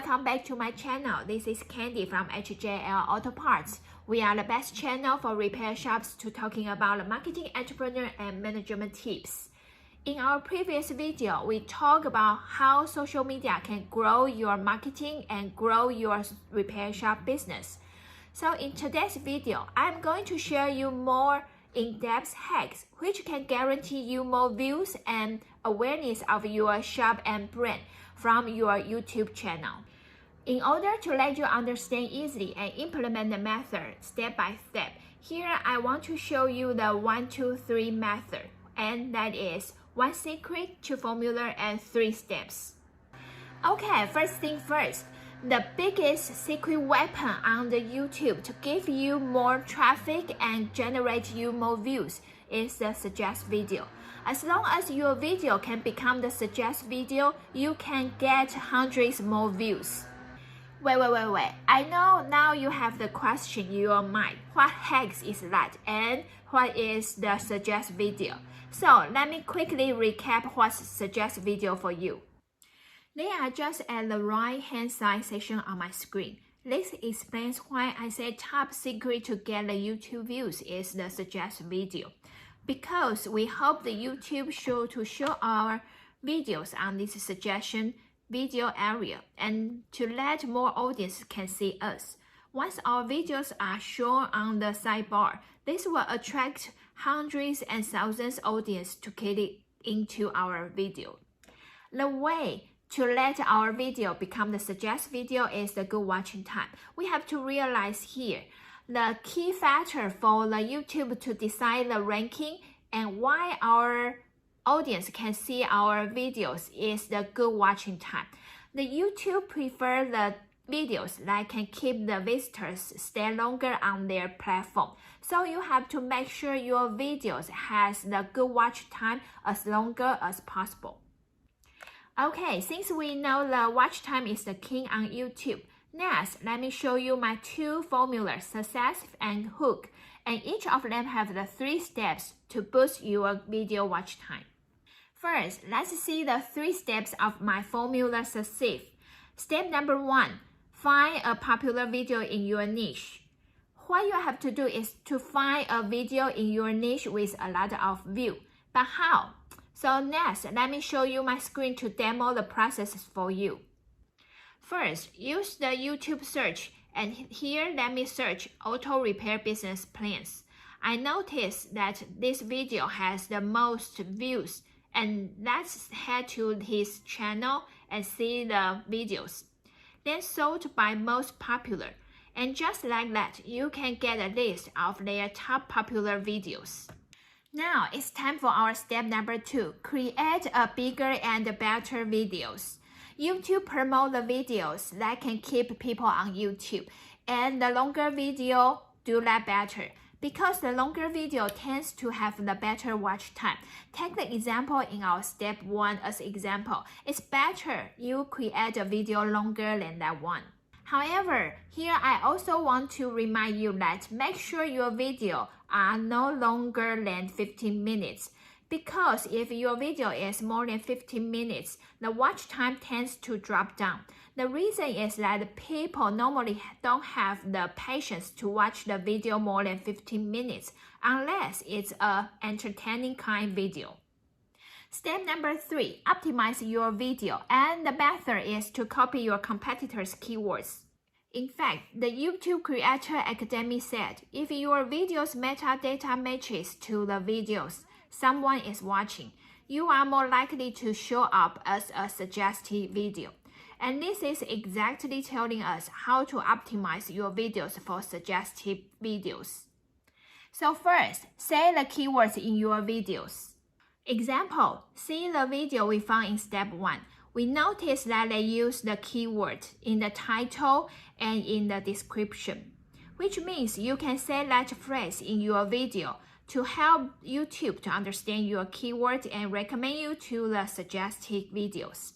welcome back to my channel. This is Candy from HJL Auto Parts. We are the best channel for repair shops to talking about marketing, entrepreneur, and management tips. In our previous video, we talked about how social media can grow your marketing and grow your repair shop business. So in today's video, I'm going to share you more in-depth hacks which can guarantee you more views and awareness of your shop and brand from your YouTube channel. In order to let you understand easily and implement the method step by step, here I want to show you the 1, 2, 3 method, and that is 1 secret, 2 formula, and 3 steps. Okay, first thing first, the biggest secret weapon on the YouTube to give you more traffic and generate you more views is the suggest video. As long as your video can become the suggest video, you can get hundreds more views. Wait. I know now you have the question in your mind. What hacks is that and what is the suggest video? So let me quickly recap what's suggest video for you. They are just at the right hand side section on my screen. This explains why I say top secret to get the YouTube views is the suggest video. Because we hope the YouTube show our videos on this suggestion video area and to let more audience can see us. Once our videos are shown on the sidebar, this will attract hundreds and thousands audience to click into our video. The way to let our video become the suggest video is the good watching time. We have to realize here, the key factor for the YouTube to decide the ranking and why our audience can see our videos is the good watching time. The YouTube prefer the videos that can keep the visitors stay longer on their platform. So you have to make sure your videos has the good watch time as longer as possible. Okay, since we know the watch time is the king on YouTube, next, let me show you my 2 formulas, success and hook, and each of them have the 3 steps to boost your video watch time. First, let's see the 3 steps of my formula success. Step number 1, find a popular video in your niche. What you have to do is to find a video in your niche with a lot of views. But how? So next, let me show you my screen to demo the process for you. First, use the YouTube search, and here let me search auto repair business plans. I noticed that this video has the most views, and let's head to his channel and see the videos. Then sort by most popular, and just like that, you can get a list of their top popular videos. Now it's time for our step number 2, create a bigger and better videos. YouTube promote the videos that can keep people on YouTube, and the longer video do that better. Because the longer video tends to have the better watch time. Take the example in our step 1 as example. It's better you create a video longer than that one. However, here I also want to remind you that make sure your video are no longer than 15 minutes. Because if your video is more than 15 minutes, the watch time tends to drop down. The reason is that people normally don't have the patience to watch the video more than 15 minutes unless it's an entertaining kind video. Step number 3, optimize your video, and the method is to copy your competitors' keywords. In fact, the YouTube Creator Academy said, if your video's metadata matches to the videos someone is watching, you are more likely to show up as a suggested video. And this is exactly telling us how to optimize your videos for suggested videos. So first, say the keywords in your videos. Example, see the video we found in step 1. We noticed that they use the keyword in the title and in the description, which means you can say that phrase in your video to help YouTube to understand your keyword and recommend you to the suggested videos.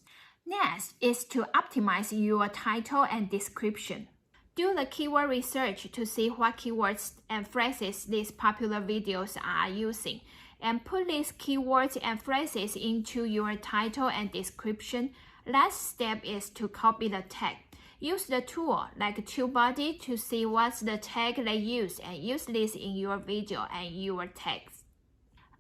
Next is to optimize your title and description. Do the keyword research to see what keywords and phrases these popular videos are using, and put these keywords and phrases into your title and description. Last step is to copy the tag. Use the tool like TubeBuddy to see what's the tag they use and use this in your video and your text.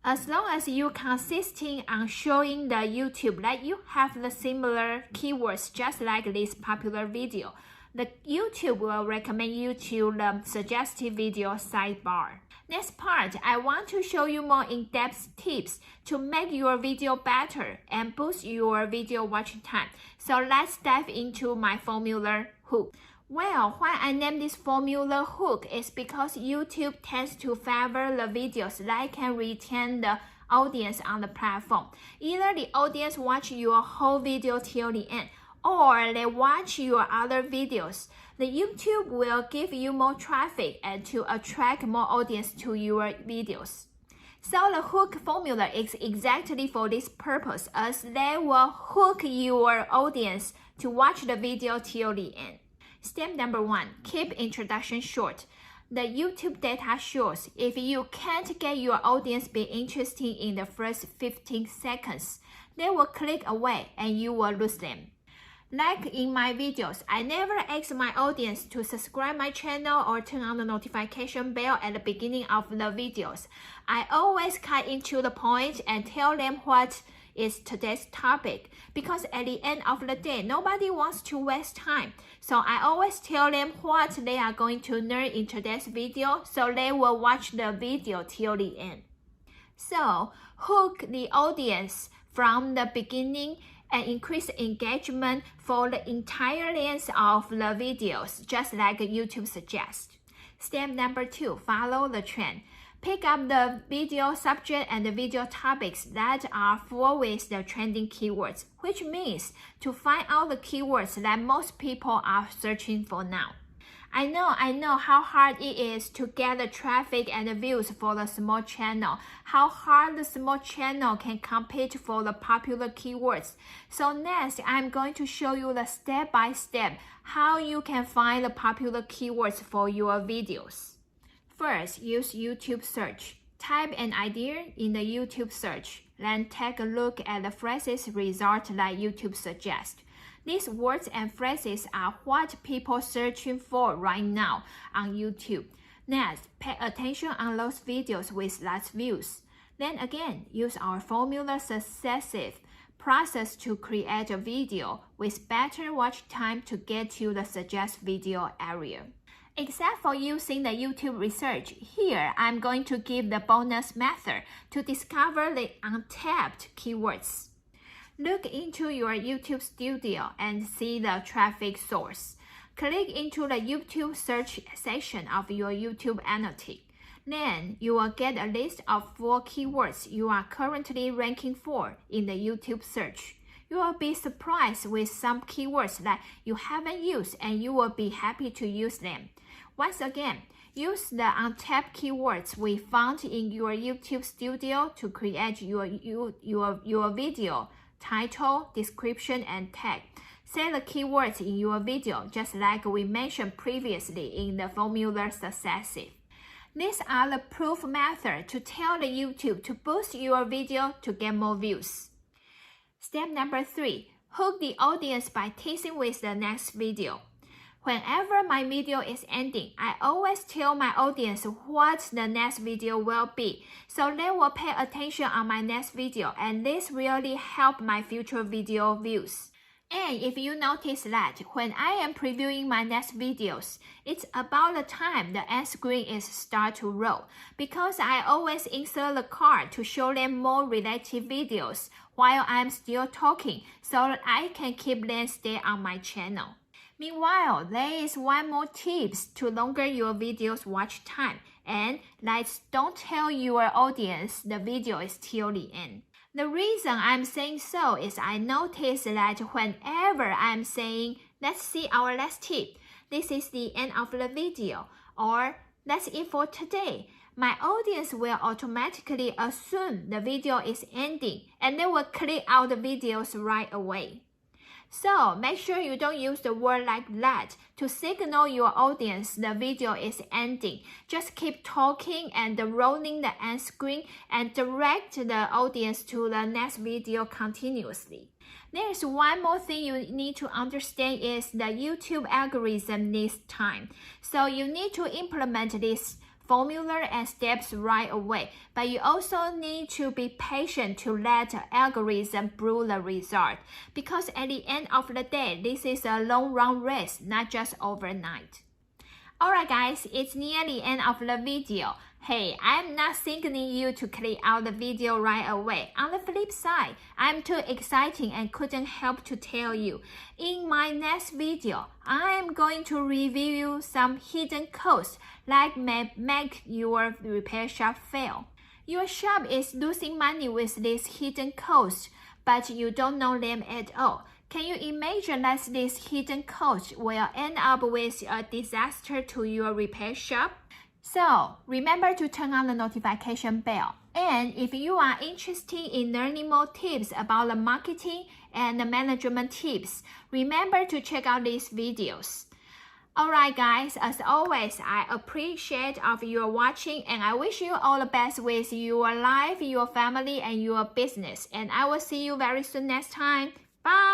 As long as you're consistent on showing the YouTube that you have the similar keywords just like this popular video, the YouTube will recommend you to the suggested video sidebar. Next part, I want to show you more in-depth tips to make your video better and boost your video watching time. So let's dive into my formula hook. Well, why I named this formula hook is because YouTube tends to favor the videos that can retain the audience on the platform. Either the audience watch your whole video till the end, or they watch your other videos. The YouTube will give you more traffic and to attract more audience to your videos. So the hook formula is exactly for this purpose, as they will hook your audience to watch the video till the end. Step number 1, keep introduction short. The YouTube data shows if you can't get your audience be interested in the first 15 seconds, they will click away and you will lose them. Like in my videos, I never ask my audience to subscribe my channel or turn on the notification bell at the beginning of the videos. I always cut into the point and tell them what is today's topic, because at the end of the day, nobody wants to waste time. So I always tell them what they are going to learn in today's video, so they will watch the video till the end. So hook the audience from the beginning and increase engagement for the entire length of the videos, just like YouTube suggests. Step number 2, follow the trend. Pick up the video subject and the video topics that are full with the trending keywords, which means to find out the keywords that most people are searching for now. I know how hard it is to get the traffic and the views for the small channel, how hard the small channel can compete for the popular keywords. So next, I'm going to show you the step-by-step how you can find the popular keywords for your videos. First, use YouTube search. Type an idea in the YouTube search, then take a look at the phrases result that YouTube suggests. These words and phrases are what people are searching for right now on YouTube. Next, pay attention on those videos with lots views. Then again, use our formula successive process to create a video with better watch time to get to the suggest video area. Except for using the YouTube research, here I'm going to give the bonus method to discover the untapped keywords. Look into your YouTube studio and see the traffic source. Click into the YouTube search section of your YouTube analytics. Then you will get a list of 4 keywords you are currently ranking for in the YouTube search. You will be surprised with some keywords that you haven't used and you will be happy to use them. Once again, use the untapped keywords we found in your YouTube studio to create your video. Title, description, and tag. Say the keywords in your video just like we mentioned previously in the formula successive. These are the proof method to tell the YouTube to boost your video to get more views. Step number 3, hook the audience by teasing with the next video. Whenever my video is ending, I always tell my audience what the next video will be, so they will pay attention on my next video, and this really help my future video views. And if you notice that when I am previewing my next videos, it's about the time the end screen is start to roll, because I always insert the card to show them more related videos while I'm still talking, so that I can keep them stay on my channel. Meanwhile, there is one more tips to longer your video's watch time, and that's don't tell your audience the video is till the end. The reason I'm saying so is I notice that whenever I'm saying, let's see our last tip, this is the end of the video, or that's it for today, my audience will automatically assume the video is ending and they will click out the videos right away. So make sure you don't use the word like that to signal your audience the video is ending. Just keep talking and rolling the end screen and direct the audience to the next video continuously. There's one more thing you need to understand is the YouTube algorithm needs time. So you need to implement this formula and steps right away, but you also need to be patient to let the algorithm brew the result, because at the end of the day, this is a long run race, not just overnight. Alright guys, it's near the end of the video. Hey, I'm not signaling you to click out the video right away. On the flip side, I'm too exciting and couldn't help to tell you. In my next video, I'm going to review some hidden costs that may make your repair shop fail. Your shop is losing money with these hidden costs, but you don't know them at all. Can you imagine that this hidden cost will end up with a disaster to your repair shop? So remember to turn on the notification bell. And if you are interested in learning more tips about the marketing and the management tips, remember to check out these videos. Alright guys, as always, I appreciate of your watching and I wish you all the best with your life, your family, and your business. And I will see you very soon next time. Bye!